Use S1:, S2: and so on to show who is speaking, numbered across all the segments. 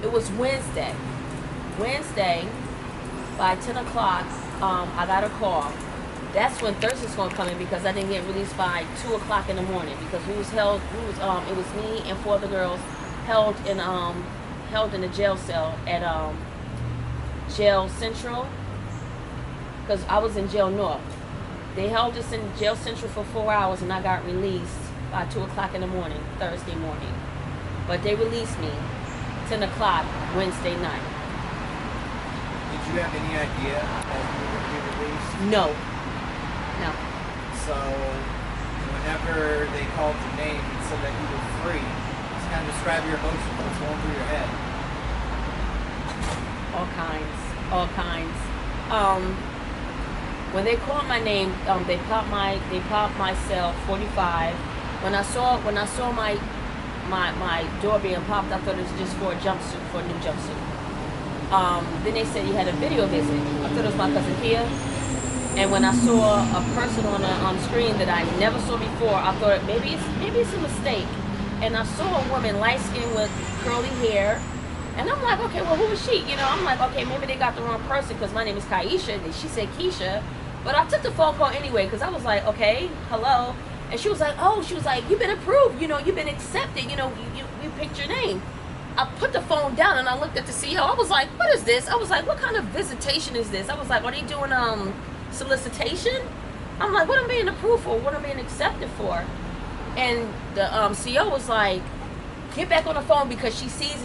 S1: It was Wednesday. Wednesday, by 10 o'clock, I got a call. That's when Thursday's gonna come in because I didn't get released by 2 o'clock in the morning because it was me and 4 other girls held in a jail cell at Jail Central because I was in Jail North. They held us in Jail Central for 4 hours and I got released by 2 o'clock in the morning, Thursday morning. But they released me 10 o'clock Wednesday night.
S2: Did you have any idea that you were going to be released?
S1: No. No.
S2: So, whenever they called your name and said that you were free, just kind of describe your emotions, what's going through your head.
S1: All kinds. When they called my name, they popped my cell 45. When I saw my door being popped, I thought it was just for a jumpsuit, for a new jumpsuit. Then they said you had a video visit. I thought it was my cousin Kia. And when I saw a person on screen that I never saw before, I thought maybe it's a mistake. And I saw a woman, light skinned with curly hair. And I'm like, okay, well, who is she? I'm like, okay, maybe they got the wrong person because my name is Keisha. And she said Keisha. But I took the phone call anyway because I was like, okay, hello. And she was like, you've been approved. You've been accepted. We picked your name. I put the phone down and I looked at the CEO. I was like, what is this? I was like, what kind of visitation is this? I was like, are they doing solicitation? I'm like, what am I being approved for? What am I being accepted for? And the CEO was like, get back on the phone because she sees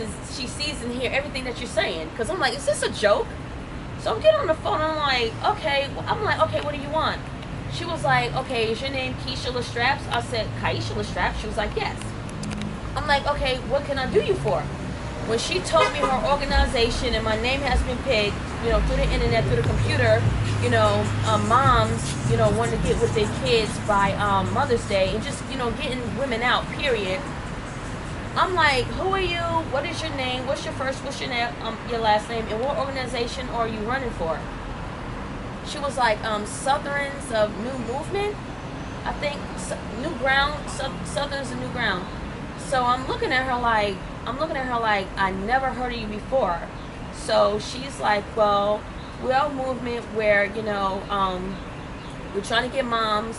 S1: and hear everything that you're saying. Because I'm like, is this a joke? So I'm getting on the phone. I'm like, okay. What do you want? She was like, okay, is your name Keisha Lastrapes? I said, Keisha Lastrapes. She was like, yes. I'm like, okay, what can I do you for? When she told me her organization and my name has been picked, through the internet, through the computer, moms, want to get with their kids by Mother's Day and just, getting women out, period. I'm like, who are you? What is your name? What's your last name? And what organization are you running for? She was like, Southerns of New Movement, I think, New Ground, Southerns of New Ground. So I'm looking at her like, I never heard of you before. So she's like, well, we're a movement where, we're trying to get moms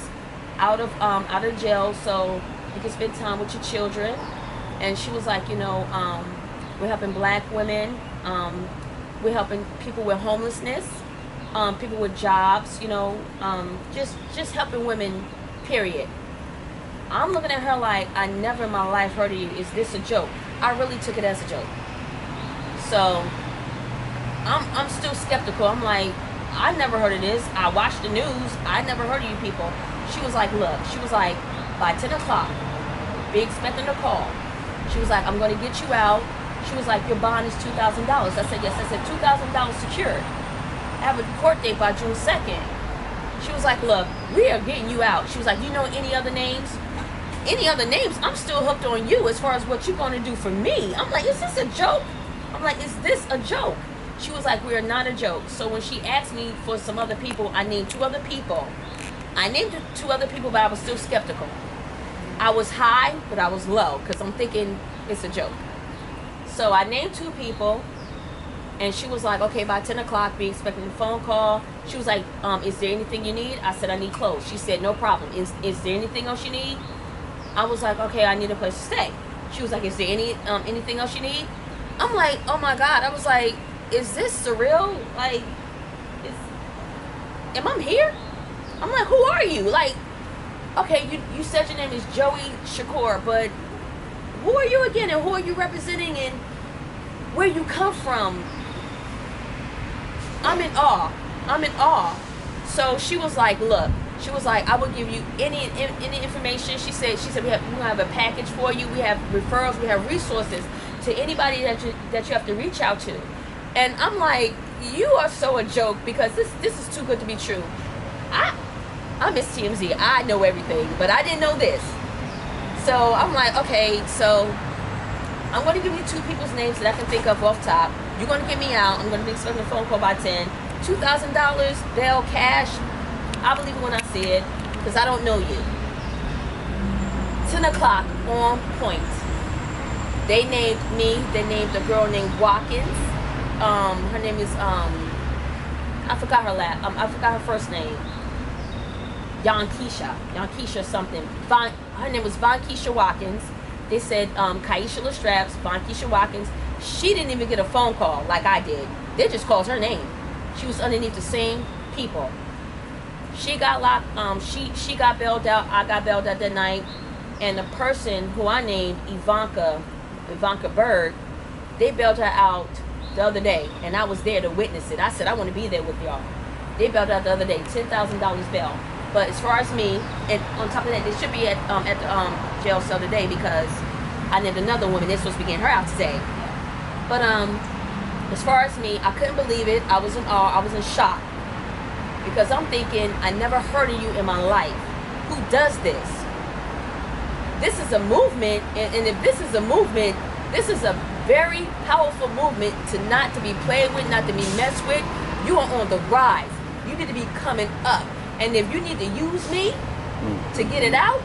S1: out of jail so you can spend time with your children. And she was like, we're helping black women, we're helping people with homelessness, people with jobs, just helping women, period. I'm looking at her like, I never in my life heard of you. Is this a joke? I really took it as a joke. So I'm still skeptical. I'm like, I never heard of this. I watched the news. I never heard of you people. She was like, look, by 10 o'clock, be expecting a call. She was like, I'm going to get you out. She was like, your bond is $2,000. I said, yes. I said, $2,000 secured. I have a court date by June 2nd. She was like, look, we are getting you out. She was like, you know any other names? Any other names? I'm still hooked on you as far as what you're going to do for me. I'm like, is this a joke? I'm like, is this a joke? She was like, we are not a joke. So when she asked me for some other people, I named 2 other people. I named 2 other people, but I was still skeptical. I was high, but I was low because I'm thinking it's a joke. So I named 2 people. And she was like, okay, by 10 o'clock, be expecting a phone call. She was like, is there anything you need? I said, I need clothes. She said, no problem. Is there anything else you need? I was like, okay, I need a place to stay. She was like, is there anything else you need? I'm like, oh my God. I was like, is this surreal? Like, am I here? I'm like, who are you? Like, okay, you said your name is Joey Shakur, but who are you again? And who are you representing and where you come from? I'm in awe. So she was like, look, I will give you any information. She said we have a package for you. We have referrals. We have resources to anybody that you have to reach out to. And I'm like, you are so a joke because this is too good to be true. I'm Miss TMZ. I know everything, but I didn't know this. So I'm like, okay, so I'm going to give you 2 people's names that I can think of off top. You're going to get me out. I'm going to be expecting a phone call by 10. $2,000, they'll cash. I believe it when I see it because I don't know you. 10 o'clock on point. They named me. They named a girl named Watkins. Her name is I forgot I forgot her first name. Keisha something. Her name was Keisha Watkins. They said Keisha Lastrapes, Keisha Watkins. She didn't even get a phone call like I did. They just called her name. She was underneath the same people. She got locked. She got bailed out. I got bailed out that night. And the person who I named Ivanka Bird, they bailed her out the other day, and I was there to witness it. I said I want to be there with y'all. They bailed out the other day, $10,000 bail. But as far as me, and on top of that, they should be at the jail cell today because I named another woman. They're supposed to be getting her out today. But as far as me, I couldn't believe it. I was in awe. I was in shock because I'm thinking I never heard of you in my life. Who does this? This is a movement, and if this is a movement, this is a very powerful movement to be played with, not to be messed with. You are on the rise. You need to be coming up. And if you need to use me to get it out,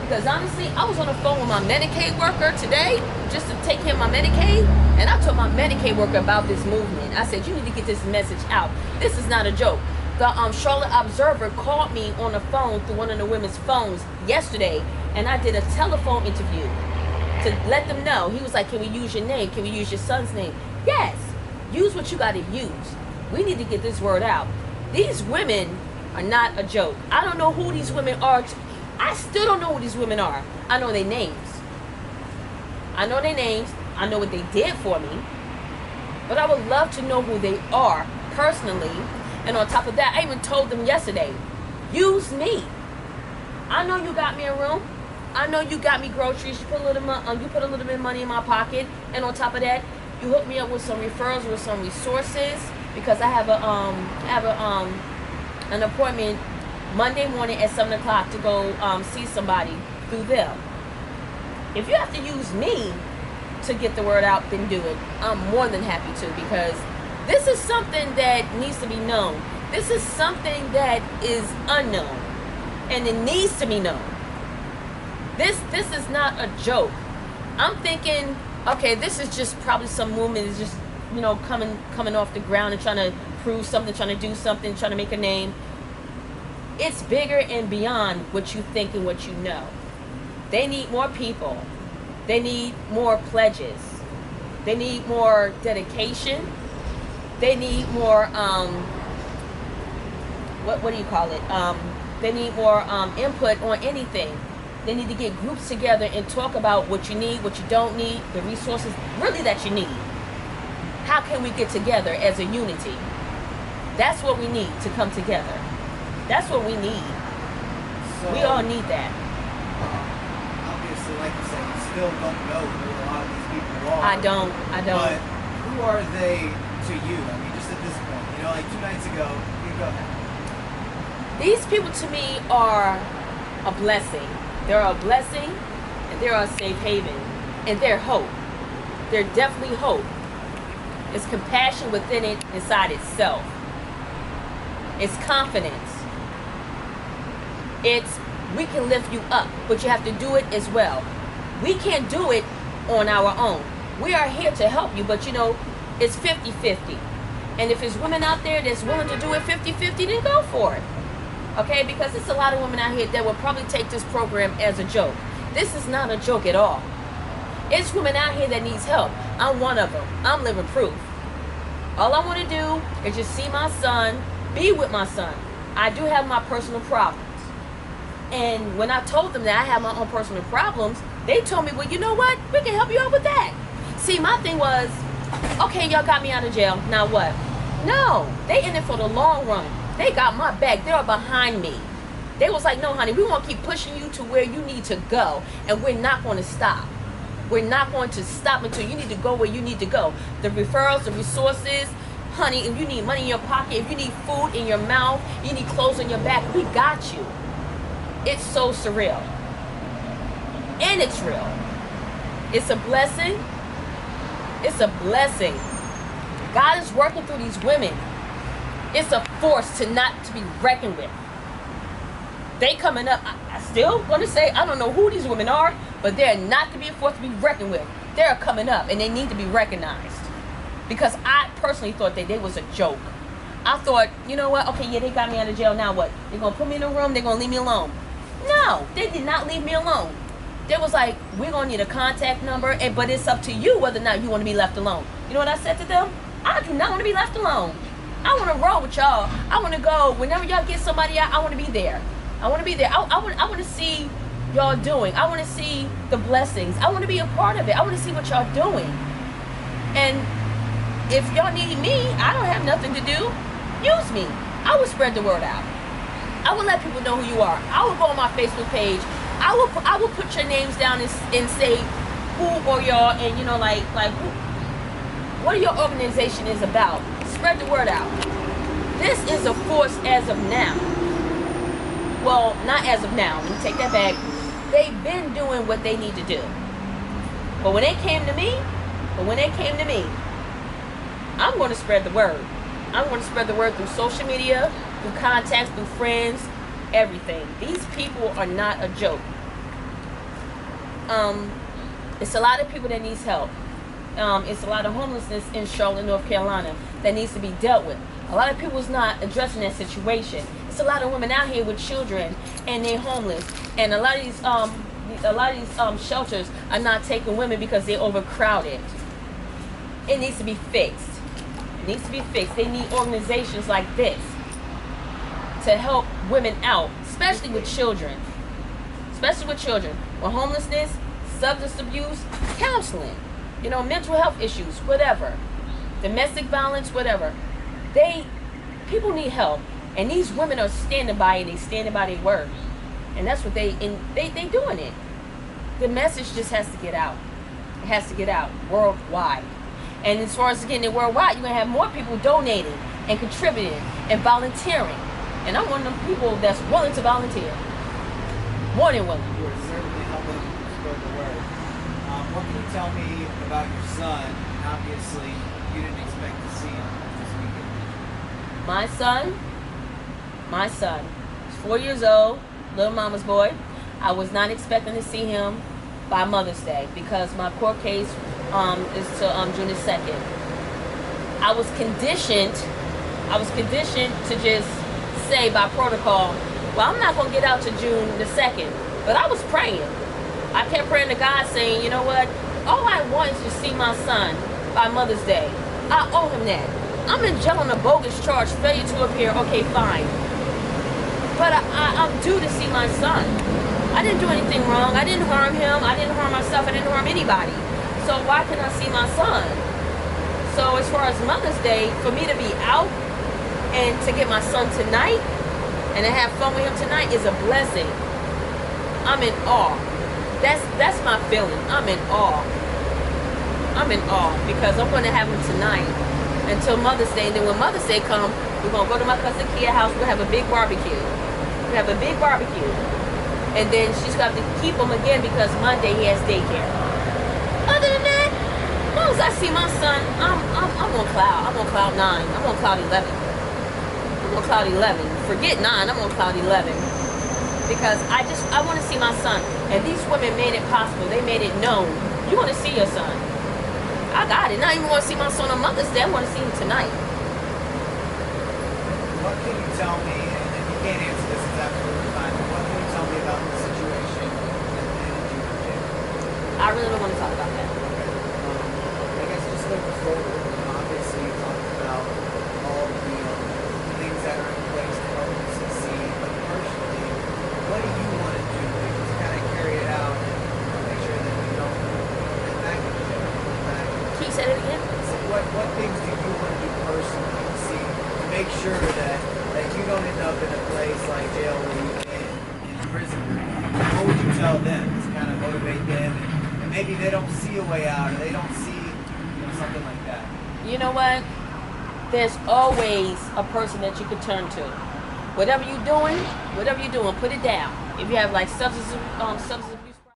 S1: because honestly, I was on the phone with my Medicaid worker today just to take care of my Medicaid, and I told my Medicaid worker about this movement. I said, you need to get this message out. This is not a joke. The Charlotte Observer called me on the phone through one of the women's phones yesterday, and I did a telephone interview to let them know. He was like, can we use your name? Can we use your son's name? Yes. Use what you got to use. We need to get this word out. These women are not a joke. I don't know who these women are. I still don't know who these women are. I know their names. I know their names. I know what they did for me. But I would love to know who they are personally. And on top of that, I even told them yesterday, use me. I know you got me a room. I know you got me groceries. You put a little bit of money in my pocket. And on top of that, you hook me up with some referrals, with some resources, because I have an appointment Monday morning at 7 o'clock to go see somebody through them. If you have to use me to get the word out, then do it. I'm more than happy to, because this is something that needs to be known. This is something that is unknown, and it needs to be known. This is not a joke. I'm thinking, okay, this is just probably some movement is just, coming off the ground and trying to prove something, trying to do something, trying to make a name. It's bigger and beyond what you think and what you know. They need more people. They need more pledges. They need more dedication. They need more, what do you call it? They need more input on anything. They need to get groups together and talk about what you need, what you don't need, the resources really that you need. How can we get together as a unity? That's what we need to come together. That's what we need.
S2: So,
S1: we all need that.
S2: Obviously, like you said, you still don't know who a lot of these people are.
S1: I don't.
S2: But who are they to you? I mean, just at this point, like 2 nights ago, you go ahead.
S1: These people to me are a blessing. They're a blessing, and they're a safe haven, and they're hope. They're definitely hope. It's compassion within it, inside itself. It's confidence. It's, we can lift you up, but you have to do it as well. We can't do it on our own. We are here to help you, but it's 50-50. And if there's women out there that's willing to do it 50-50, then go for it. Okay, because there's a lot of women out here that will probably take this program as a joke. This is not a joke at all. It's women out here that needs help. I'm one of them. I'm living proof. All I want to do is just see my son, be with my son. I do have my personal problems. And when I told them that I have my own personal problems, they told me, well, you know what? We can help you out with that. See, my thing was, okay, y'all got me out of jail. Now what? No, they in it for the long run. They got my back. They are behind me. They was like, no, honey, we want to keep pushing you to where you need to go, and we're not going to stop. We're not going to stop until you need to go where you need to go. The referrals, the resources, honey, if you need money in your pocket, if you need food in your mouth, you need clothes on your back, we got you. It's so surreal. And it's real. It's a blessing. It's a blessing. God is working through these women. It's a force to be reckoned with. They coming up. I still want to say, I don't know who these women are, but they're not to be a force to be reckoned with. they're coming up and they need to be recognized. Because I personally thought that they was a joke. I thought, you know what? Okay, yeah, they got me out of jail. Now what? They're going to put me in a room. They're going to leave me alone. No, they did not leave me alone. They was like, we're going to need a contact number, but it's up to you whether or not you want to be left alone. You know what I said to them? I do not want to be left alone. I want to roll with y'all. I want to go. Whenever y'all get somebody out, I want to be there. I want to be there. I want to see y'all doing. I want to see the blessings. I want to be a part of it. I want to see what y'all doing. And if y'all need me, I don't have nothing to do. Use me. I will spread the word out. I will let people know who you are. I will go on my Facebook page. I will put your names down and say who or y'all, and you know, like what your organization is about. Spread the word out. This is a force as of now. Well, not as of now. Let me take that back. They've been doing what they need to do. But when they came to me, I'm going to spread the word. I'm going to spread the word through social media, through contacts, through friends, everything. These people are not a joke. It's a lot of people that needs help. It's a lot of homelessness in Charlotte, North Carolina that needs to be dealt with. A lot of people's not addressing that situation. It's a lot of women out here with children and they're homeless, and a lot of these shelters are not taking women because they're overcrowded. It needs to be fixed. It needs to be fixed. They need organizations like this to help women out, especially with children. Especially with children. With homelessness, substance abuse, counseling, you know, mental health issues, whatever. Domestic violence, whatever. People need help. And these women are standing by, and they standing by their word. And that's what they doing it. The message just has to get out. It has to get out worldwide. And as far as getting it worldwide, you're going to have more people donating and contributing and volunteering. And I'm one of them people that's willing to volunteer. More than willing.
S2: You are certainly helping spread the word. What can you tell me about your son? Obviously, you didn't expect to see him this weekend.
S1: My son, he's 4 years old, little mama's boy. I was not expecting to see him by Mother's Day because my court case is till June the 2nd. I was conditioned to just say by protocol, well, I'm not going to get out to June the 2nd. But I was praying. I kept praying to God saying, you know what? All I want is to see my son by Mother's Day. I owe him that. I'm in jail on a bogus charge, failure to appear. Okay, fine. But I'm due to see my son. I didn't do anything wrong. I didn't harm him. I didn't harm myself. I didn't harm anybody. So why can't I see my son? So as far as Mother's Day, for me to be out and to get my son tonight and to have fun with him tonight is a blessing. I'm in awe. That's my feeling. I'm in awe. I'm in awe because I'm going to have him tonight until Mother's Day. And then when Mother's Day comes, we're going to go to my cousin Kia's house. We'll have a big barbecue. We'll have a big barbecue. And then she's got to keep him again because Monday he has daycare. Other than that, as long as I see my son, I'm on cloud. I'm on cloud 9. I'm on cloud 11. I'm on cloud 11. Forget 9. I'm on cloud 11. Because I want to see my son. And these women made it possible. They made it known. You want to see your son. I got it. Now I even want to see my son on Mother's Day. I want to see him tonight.
S2: What can you tell me, and if you can't answer this, it's absolutely fine, but what can you tell me about the situation in junior jail?
S1: I really don't want to talk about that.
S2: I guess just looking forward, obviously you talked about all the things that are in place to help you succeed, but personally, what do you want to do to kind of carry it out and make sure that you don't get back in jail?
S1: Can you say that again?
S2: So what things do you want to do personally to see, to make sure that you don't end up in a place like jail where you in prison? What would you tell them to kind of motivate them, and maybe they don't see a way out, or they don't see something like that?
S1: You know what? There's always a person that you could turn to. Whatever you're doing, put it down. If you have like substance